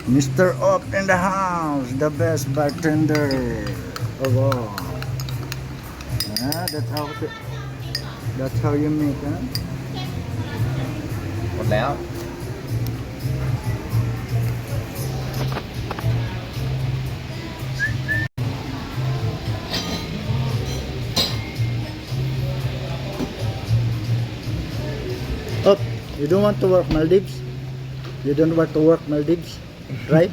Mr. Up in the house, the best bartender of all. Yeah, that's how you make, huh? หมดแล้ว Up, you don't want to work Maldives? You don't want to work Maldives? Try?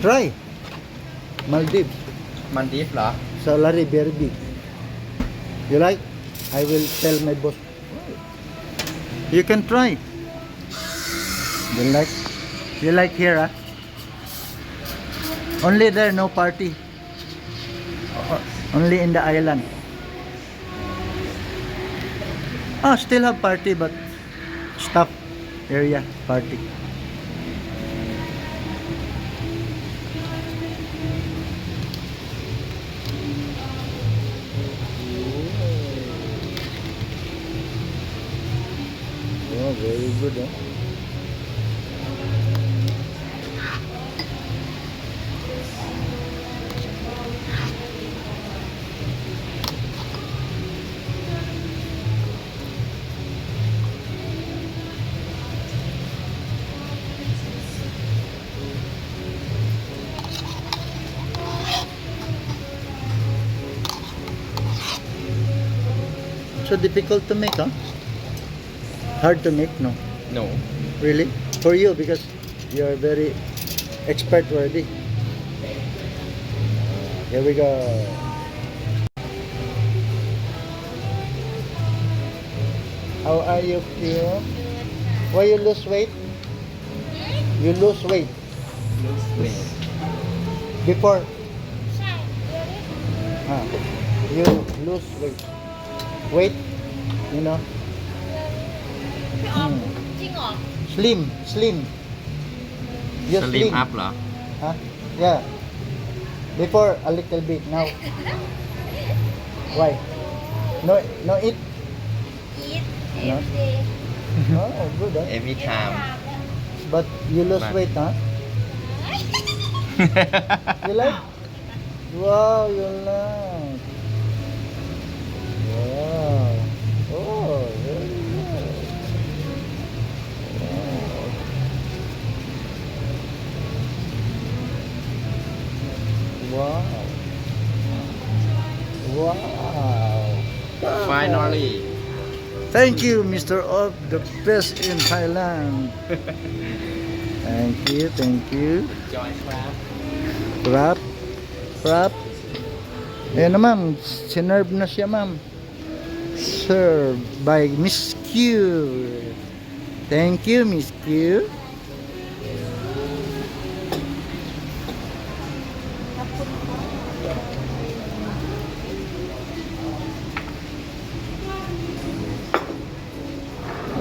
Try! Maldives. มันดิฟเหรอ Salary very big. You like? I will tell my boss. You can try. You like? You like here, huh? Only there, no party. Only in the island. Ah, still have party, but staff area party. Oh, very good, eh? So difficult to make, huh? Hard to make, no? no Really? For you, because you're very expert already. Here we go. How are you, Kim? Why you lose weight? You lose weight before. You lose weight. Weight, you know. พี่ออมจริงเหรอ Slim. You สลิมอัพเหรอ Huh? Yeah. Before a little bit now. Why? No eat. Eat No. every day Oh, good. Huh? every time But you lose But- weight, huh? You like? Wow, you like. Wow. Oh, very good. Wow. Wow. finally Thank you, Mr. Op, the best in Thailand. Thank you. join ครับ ครับครับ. Ayan na ma'am, sinerve na siya ma'am. Served by Miss Q. Thank you, Miss Q.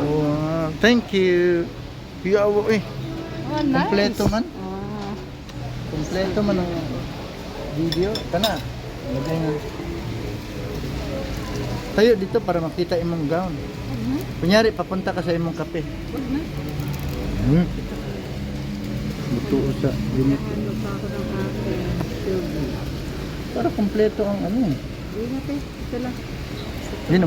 Wow, thank you. Yawa eh. Oh, Kompleto man. Ah. Kompleto man ang video. Kana. Lagay nga. Tayo dito para makita imong gown. Kunyari, papunta ka sa imong kape. Buto sa limit. Para kompleto ang ano. Hindi natin. Ito lang. Yun